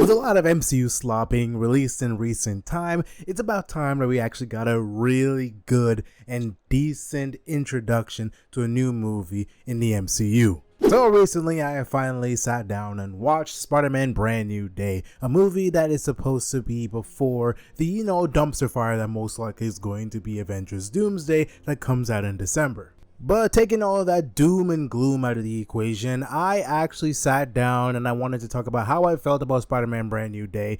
With a lot of MCU slop being released in recent time, it's about time that we actually got a really good and decent introduction to a new movie in the MCU. So recently I have finally sat down and watched Spider-Man Brand New Day, a movie that is supposed to be before the dumpster fire that most likely is going to be Avengers Doomsday that comes out in December. But taking all of that doom and gloom out of the equation, I actually sat down and I wanted to talk about how I felt about Spider-Man Brand New Day.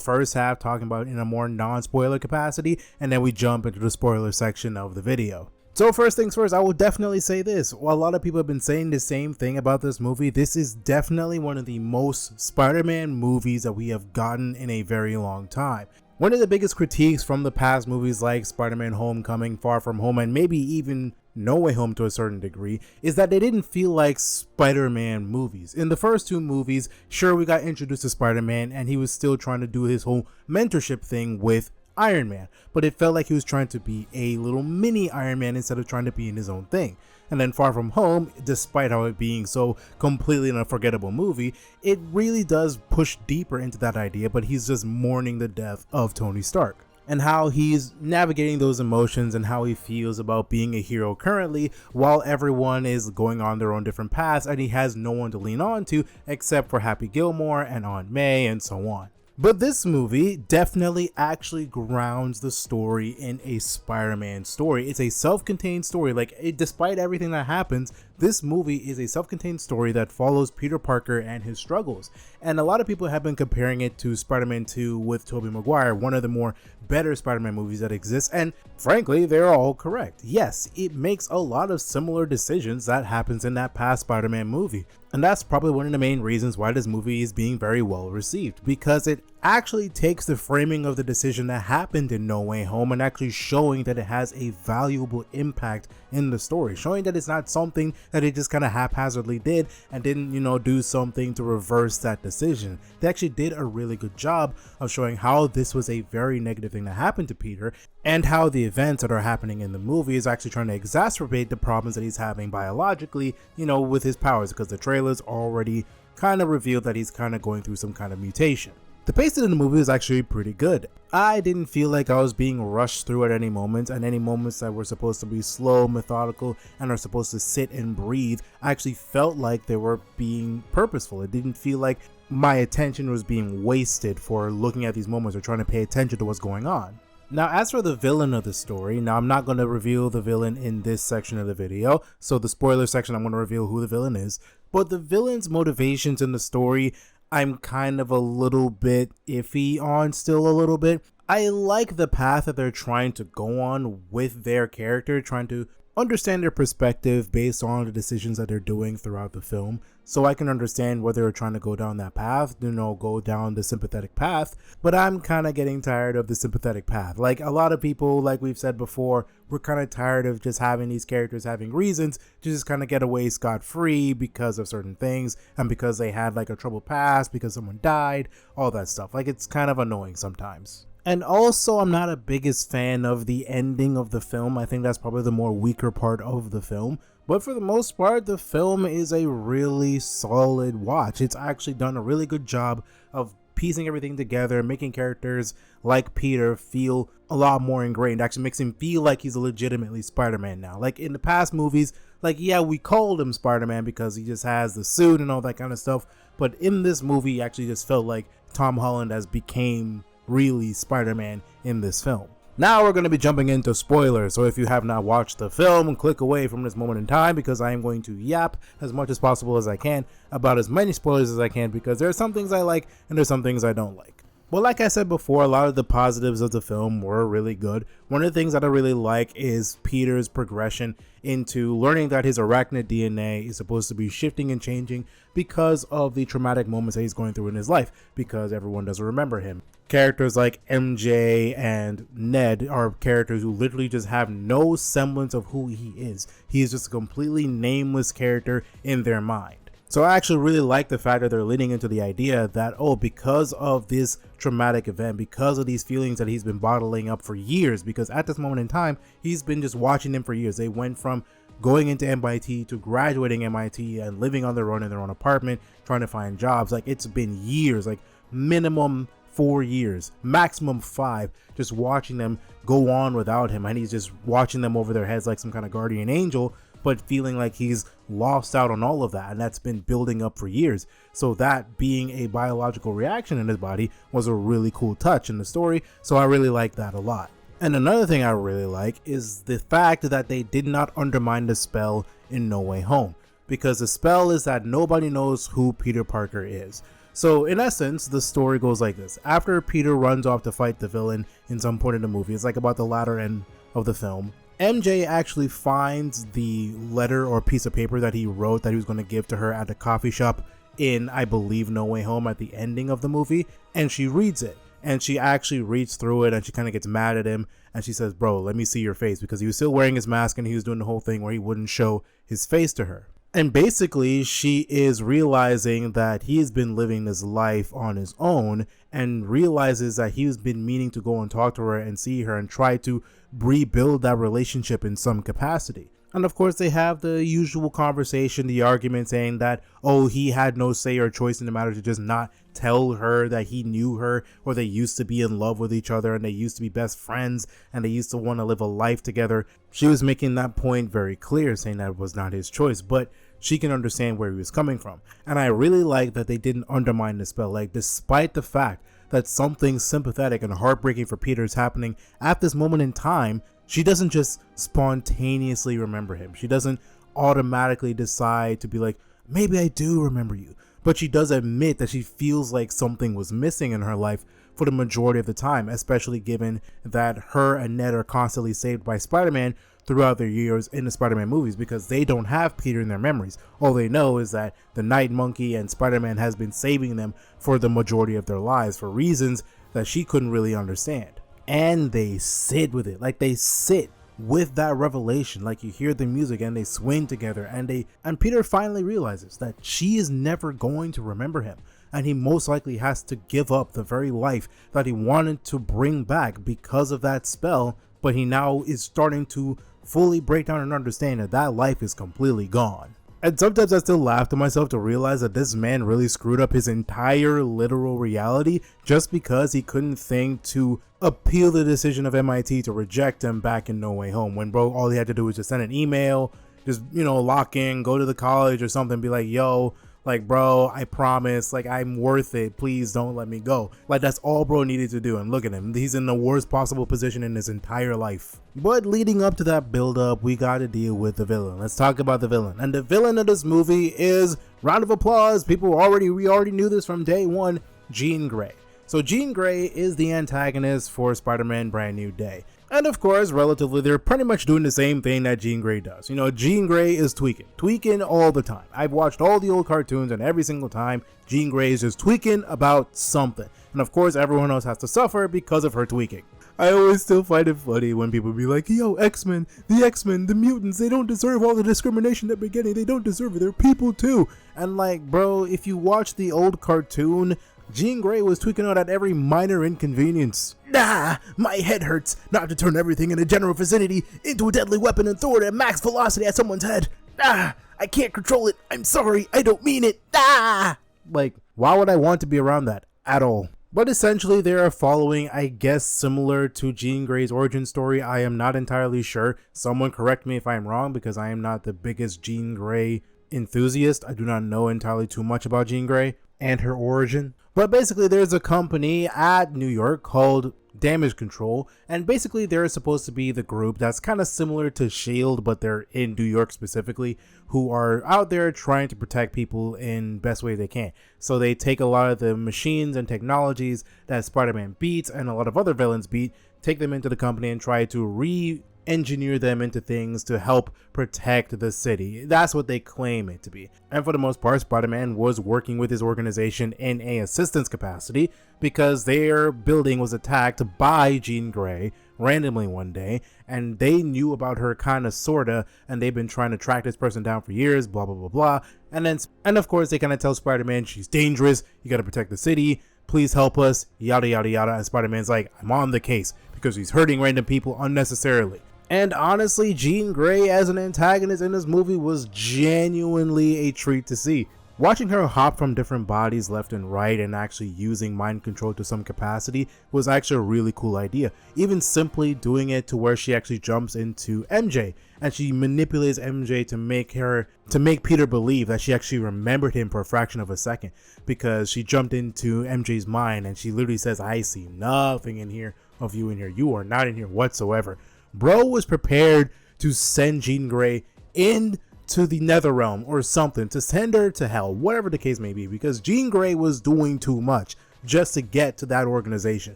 First half talking about in a more non-spoiler capacity, and then we jump into the spoiler section of the video. So first things first, I will definitely say this. While a lot of people have been saying the same thing about this movie, this is definitely one of the most Spider-Man movies that we have gotten in a very long time. One of the biggest critiques from the past movies like Spider-Man Homecoming, Far From Home, and maybe even No Way Home to a certain degree, is that they didn't feel like Spider-Man movies. In the first two movies, sure, we got introduced to Spider-Man and he was still trying to do his whole mentorship thing with Iron Man, but it felt like he was trying to be a little mini Iron Man instead of trying to be in his own thing. And then Far From Home, despite how it being so completely an unforgettable movie, it really does push deeper into that idea, but he's just mourning the death of Tony Stark and how he's navigating those emotions and how he feels about being a hero currently while everyone is going on their own different paths and he has no one to lean on to except for Happy Gilmore and Aunt May and so on. But this movie definitely actually grounds the story in a Spider-Man story. It's a self-contained story. Despite everything that happens, this movie is a self-contained story that follows Peter Parker and his struggles. And a lot of people have been comparing it to Spider-Man 2 with Tobey Maguire, one of the more better Spider-Man movies that exists. And frankly, they're all correct. Yes, it makes a lot of similar decisions that happens in that past Spider-Man movie. And that's probably one of the main reasons why this movie is being very well received, because it actually takes the framing of the decision that happened in No Way Home and actually showing that it has a valuable impact in the story, showing that it's not something that it just kind of haphazardly did and didn't, do something to reverse that decision. They actually did a really good job of showing how this was a very negative thing that happened to Peter and how the events that are happening in the movie is actually trying to exacerbate the problems that he's having biologically, with his powers, because the trailers already kind of revealed that he's kind of going through some kind of mutation. The pacing in the movie is actually pretty good. I didn't feel like I was being rushed through at any moments, and any moments that were supposed to be slow, methodical, and are supposed to sit and breathe, I actually felt like they were being purposeful. It didn't feel like my attention was being wasted for looking at these moments or trying to pay attention to what's going on. Now, as for the villain of the story, I'm not going to reveal the villain in this section of the video, so the spoiler section I'm going to reveal who the villain is, but the villain's motivations in the story I'm kind of a little bit iffy on still a little bit. I like the path that they're trying to go on with their character, trying to understand their perspective based on the decisions that they're doing throughout the film. So I can understand whether they're trying to go down that path, go down the sympathetic path, but I'm kind of getting tired of the sympathetic path. Like a lot of people, like we've said before, we're kind of tired of just having these characters having reasons to just kind of get away scot-free because of certain things and because they had like a troubled past, because someone died, all that stuff. Like it's kind of annoying sometimes. And also, I'm not a biggest fan of the ending of the film. I think that's probably the more weaker part of the film. But for the most part, the film is a really solid watch. It's actually done a really good job of piecing everything together, making characters like Peter feel a lot more ingrained. Actually makes him feel like he's legitimately Spider-Man now. Like in the past movies, we called him Spider-Man because he just has the suit and all that kind of stuff. But in this movie, it actually just felt like Tom Holland has became really Spider-Man in this film. Now we're going to be jumping into spoilers, so if you have not watched the film, click away from this moment in time because I am going to yap as much as possible as I can about as many spoilers as I can because there are some things I like and there's some things I don't like. Well, like I said before, a lot of the positives of the film were really good. One of the things that I really like is Peter's progression into learning that his arachnid DNA is supposed to be shifting and changing because of the traumatic moments that he's going through in his life, because everyone doesn't remember him. Characters like MJ and Ned are characters who literally just have no semblance of who he is. He is just a completely nameless character in their mind. So I actually really like the fact that they're leading into the idea that, because of this traumatic event, because of these feelings that he's been bottling up for years, because at this moment in time, he's been just watching them for years. They went from going into MIT to graduating MIT and living on their own in their own apartment, trying to find jobs. Like, it's been years. Like, minimum 4 years, maximum 5, just watching them go on without him, and he's just watching them over their heads like some kind of guardian angel, but feeling like he's lost out on all of that, and that's been building up for years. So that being a biological reaction in his body was a really cool touch in the story, so I really like that a lot. And another thing I really like is the fact that they did not undermine the spell in No Way Home, because the spell is that nobody knows who Peter Parker is. So in essence, the story goes like this. After Peter runs off to fight the villain in some point in the movie, it's like about the latter end of the film, MJ actually finds the letter or piece of paper that he wrote that he was going to give to her at the coffee shop in, I believe, No Way Home at the ending of the movie, and she reads it. And she actually reads through it and she kind of gets mad at him, and she says, bro, let me see your face, because he was still wearing his mask and he was doing the whole thing where he wouldn't show his face to her. And basically, she is realizing that he's been living this life on his own, and realizes that he's been meaning to go and talk to her and see her and try to rebuild that relationship in some capacity. And of course, they have the usual conversation, the argument saying that, oh, he had no say or choice in the matter to just not tell her that he knew her, or they used to be in love with each other and they used to be best friends and they used to want to live a life together. She was making that point very clear, saying that it was not his choice, but she can understand where he was coming from. And I really like that they didn't undermine the spell. Like, despite the fact that something sympathetic and heartbreaking for Peter is happening at this moment in time, she doesn't just spontaneously remember him. She doesn't automatically decide to be like, maybe I do remember you. But she does admit that she feels like something was missing in her life for the majority of the time, especially given that her and Ned are constantly saved by Spider-Man throughout their years in the Spider-Man movies, because they don't have Peter in their memories. All they know is that the Night Monkey and Spider-Man has been saving them for the majority of their lives for reasons that she couldn't really understand. And they sit with it, like they sit with that revelation, like you hear the music and they swing together, and Peter finally realizes that she is never going to remember him, and he most likely has to give up the very life that he wanted to bring back because of that spell. But he now is starting to fully break down and understand that that life is completely gone. And sometimes I still laugh to myself to realize that this man really screwed up his entire literal reality just because he couldn't think to appeal the decision of MIT to reject him back in No Way Home, when bro, all he had to do was just send an email, just, lock in, go to the college or something, be like, yo, like, bro, I promise, like, I'm worth it, please don't let me go. Like, that's all bro needed to do, and look at him, he's in the worst possible position in his entire life. But leading up to that build up, we gotta deal with the villain. Let's talk about the villain. And the villain of this movie is, round of applause, we already knew this from day one, Jean Grey. So Jean Grey is the antagonist for Spider-Man Brand New Day. And of course, relatively, they're pretty much doing the same thing that Jean Grey does. Jean Grey is tweaking all the time. I've watched all the old cartoons, and every single time, Jean Grey is just tweaking about something. And of course, everyone else has to suffer because of her tweaking. I always still find it funny when people be like, yo, X-Men, the mutants, they don't deserve all the discrimination that we're getting. They don't deserve it. They're people too. And like, bro, if you watch the old cartoon, Jean Grey was tweaking out at every minor inconvenience. Nah, my head hurts. Now I have to turn everything in a general vicinity into a deadly weapon and throw it at max velocity at someone's head. Ah, I can't control it. I'm sorry. I don't mean it. Ah! Like, why would I want to be around that at all? But essentially, they are following, I guess, similar to Jean Grey's origin story. I am not entirely sure. Someone correct me if I'm wrong, because I am not the biggest Jean Grey enthusiast. I do not know entirely too much about Jean Grey and her origin. But basically, there's a company at New York called Damage Control, and basically they're supposed to be the group that's kind of similar to S.H.I.E.L.D., but they're in New York specifically, who are out there trying to protect people in best way they can. So they take a lot of the machines and technologies that Spider-Man beats and a lot of other villains beat, take them into the company and try to re-engineer them into things to help protect the city. That's what they claim it to be. And for the most part, Spider-Man was working with his organization in a assistance capacity because their building was attacked by Jean Grey randomly one day, and they knew about her kind of sorta, and they've been trying to track this person down for years, blah blah blah blah. And of course they kind of tell Spider-Man, she's dangerous, you gotta protect the city, please help us, yada yada yada. And Spider-Man's like, I'm on the case, because he's hurting random people unnecessarily. And honestly, Jean Grey as an antagonist in this movie was genuinely a treat to see. Watching her hop from different bodies left and right and actually using mind control to some capacity was actually a really cool idea. Even simply doing it to where she actually jumps into MJ and she manipulates MJ to make Peter believe that she actually remembered him for a fraction of a second, because she jumped into MJ's mind and she literally says, "I see nothing in here of you in here. You are not in here whatsoever." Bro was prepared to send Jean Grey into the nether realm or something, to send her to hell, whatever the case may be, because Jean Grey was doing too much just to get to that organization,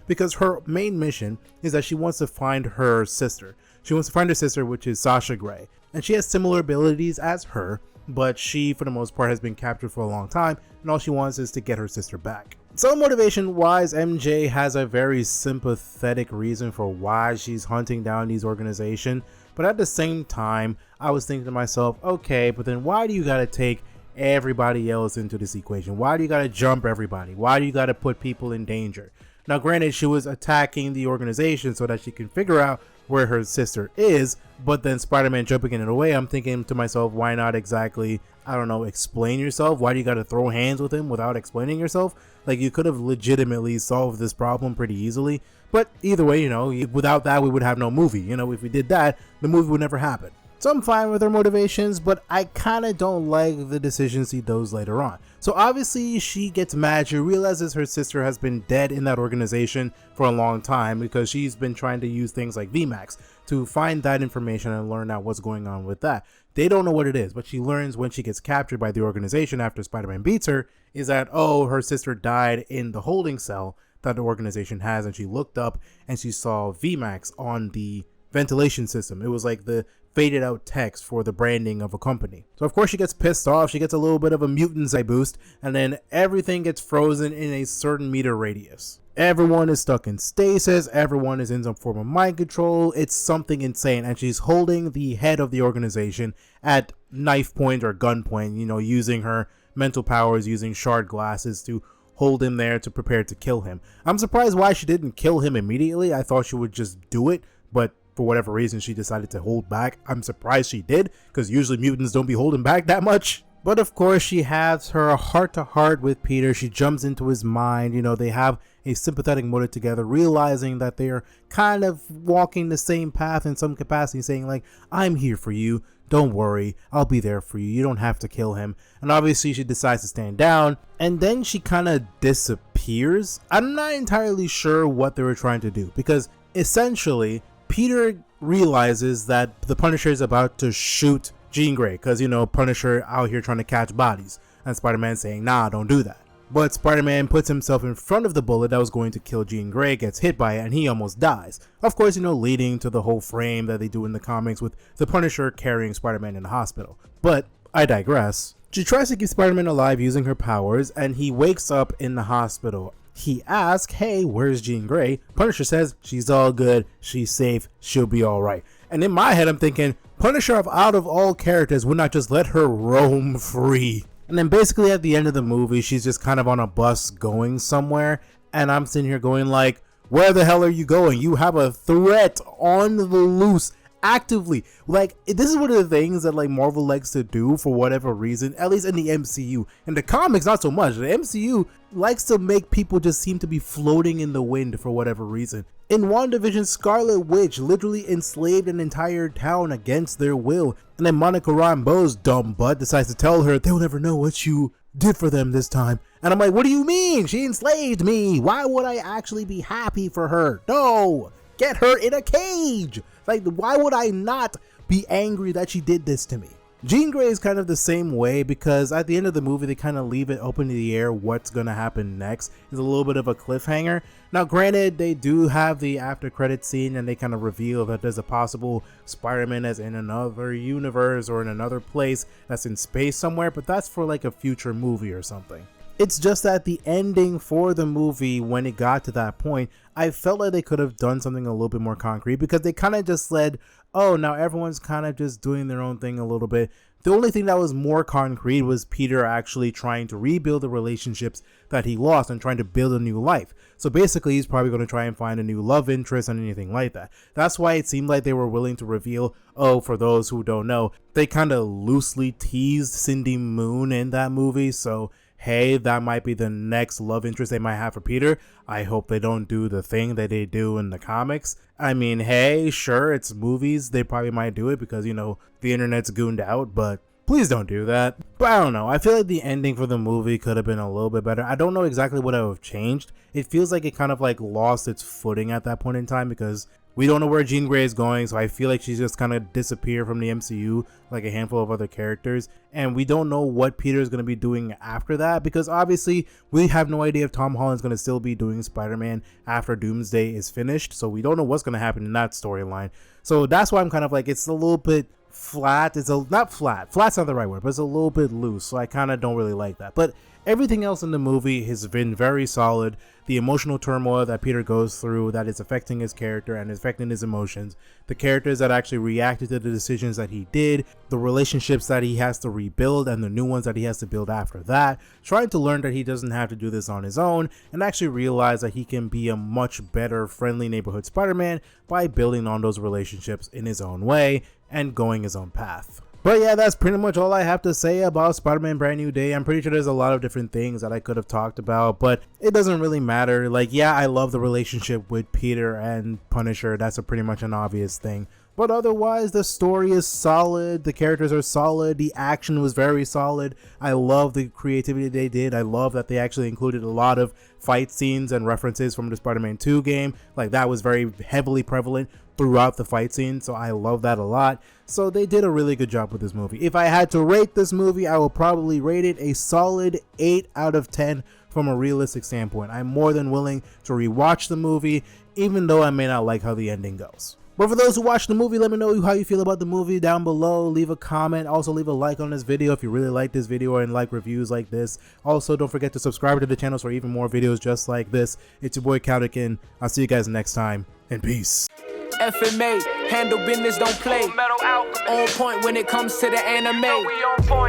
because her main mission is that she wants to find her sister. She wants to find her sister, which is Sasha Grey, and she has similar abilities as her, but she for the most part has been captured for a long time, and all she wants is to get her sister back. So motivation wise, MJ has a very sympathetic reason for why she's hunting down these organizations, but at the same time I was thinking to myself, okay, but then why do you gotta take everybody else into this equation? Why do you gotta jump everybody? Why do you gotta put people in danger? Now granted, she was attacking the organization so that she can figure out where her sister is, but then Spider-Man jumping in the way, I'm thinking to myself, why not exactly, I don't know, explain yourself? Why do you gotta throw hands with him without explaining yourself? Like, you could have legitimately solved this problem pretty easily, but either way, without that we would have no movie. If we did that, the movie would never happen. So I'm fine with her motivations, but I kind of don't like the decisions he does later on. So obviously she gets mad. She realizes her sister has been dead in that organization for a long time because she's been trying to use things like VMAX to find that information and learn out what's going on with that. They don't know what it is, but she learns when she gets captured by the organization after Spider-Man beats her is that, oh, her sister died in the holding cell that the organization has, and she looked up and she saw VMAX on the ventilation system. It was like the faded out text for the branding of a company. So of course she gets pissed off. She gets a little bit of a mutant boost, and then everything gets frozen in a certain meter radius. Everyone is stuck in stasis. Everyone is in some form of mind control. It's something insane, and she's holding the head of the organization at knife point or gun point, using her mental powers, using shard glasses to hold him there to prepare to kill him. I'm surprised why she didn't kill him immediately. I thought she would just do it, but for whatever reason she decided to hold back. I'm surprised she did, because usually mutants don't be holding back that much. But of course she has her heart-to-heart with Peter. She jumps into his mind. They have a sympathetic motive together, realizing that they are kind of walking the same path in some capacity, saying like, I'm here for you, don't worry, I'll be there for you, you don't have to kill him. And obviously she decides to stand down, and then she kind of disappears. I'm not entirely sure what they were trying to do, because essentially Peter realizes that the Punisher is about to shoot Jean Grey, because Punisher out here trying to catch bodies, and Spider-Man saying, nah, don't do that. But Spider-Man puts himself in front of the bullet that was going to kill Jean Grey, gets hit by it, and he almost dies. Of course, leading to the whole frame that they do in the comics with the Punisher carrying Spider-Man in the hospital. But I digress. She tries to keep Spider-Man alive using her powers, and he wakes up in the hospital. He asks, hey, where's Jean Grey? Punisher says, she's all good, she's safe, she'll be alright. And in my head, I'm thinking, Punisher, out of all characters, would not just let her roam free. And then basically at the end of the movie, she's just kind of on a bus going somewhere. And I'm sitting here going like, where the hell are you going? You have a threat on the loose actively. Like, this is one of the things that like Marvel likes to do for whatever reason, at least in the MCU. In the comics, not so much. The MCU likes to make people just seem to be floating in the wind for whatever reason. In WandaVision, Scarlet Witch literally enslaved an entire town against their will, and then Monica Rambeau's dumb butt decides to tell her they'll never know what you did for them this time. And I'm like, what do you mean? She enslaved me. Why would I actually be happy for her? No, get her in a cage. Like, why would I not be angry that she did this to me? Jean Grey is kind of the same way, because at the end of the movie they kind of leave it open to the air what's gonna happen next. It's a little bit of a cliffhanger. Now granted, they do have the after credit scene and they kind of reveal that there's a possible Spider-Man as in another universe or in another place that's in space somewhere, but that's for like a future movie or something. It's just that the ending for the movie, when it got to that point, I felt like they could have done something a little bit more concrete, because they kind of just said, oh, now everyone's kind of just doing their own thing a little bit. The only thing that was more concrete was Peter actually trying to rebuild the relationships that he lost and trying to build a new life. So basically, he's probably going to try and find a new love interest and anything like that. That's why it seemed like they were willing to reveal, oh, for those who don't know, they kind of loosely teased Cindy Moon in that movie. So hey, that might be the next love interest they might have for Peter. I hope they don't do the thing that they do in the comics. I mean, hey, sure, it's movies. They probably might do it because, you know, the internet's gooned out, but please don't do that. But I don't know. I feel like the ending for the movie could have been a little bit better. I don't know exactly what I would have changed. It feels like it kind of like lost its footing at that point in time because we don't know where Jean Grey is going, so I feel like she's just kind of disappeared from the MCU like a handful of other characters, and we don't know what Peter is going to be doing after that because obviously we have no idea if Tom Holland's going to still be doing Spider-Man after Doomsday is finished, so we don't know what's going to happen in that storyline. So that's why I'm kind of like, it's a little bit flat. Not flat. Flat's not the right word, but it's a little bit loose, so I kind of don't really like that. But everything else in the movie has been very solid. The emotional turmoil that Peter goes through that is affecting his character and is affecting his emotions, the characters that actually reacted to the decisions that he did, the relationships that he has to rebuild and the new ones that he has to build after that, trying to learn that he doesn't have to do this on his own and actually realize that he can be a much better friendly neighborhood Spider-Man by building on those relationships in his own way and going his own path. But yeah, that's pretty much all I have to say about Spider-Man Brand New Day. I'm pretty sure there's a lot of different things that I could have talked about, but it doesn't really matter. Like, yeah, I love the relationship with Peter and Punisher. That's pretty much an obvious thing. But otherwise, the story is solid. The characters are solid. The action was very solid. I love the creativity they did. I love that they actually included a lot of fight scenes and references from the Spider-Man 2 game. Like, that was very heavily prevalent throughout the fight scene, so I love that a lot. So they did a really good job with this movie. If I had to rate this movie, I will probably rate it a solid 8 out of 10 from a realistic standpoint. I'm more than willing to rewatch the movie, even though I may not like how the ending goes. But for those who watch the movie, let me know how you feel about the movie down below. Leave a comment. Also, leave a like on this video if you really like this video and like reviews like this. Also, don't forget to subscribe to the channel for even more videos just like this. It's your boy Kadukun. I'll see you guys next time, and peace. FMA, handle business, don't play. On point when it comes to the anime.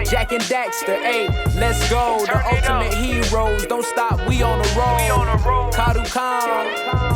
Jack and Daxter, ayy, let's go. The ultimate heroes, don't stop, we on the road. Kadukun.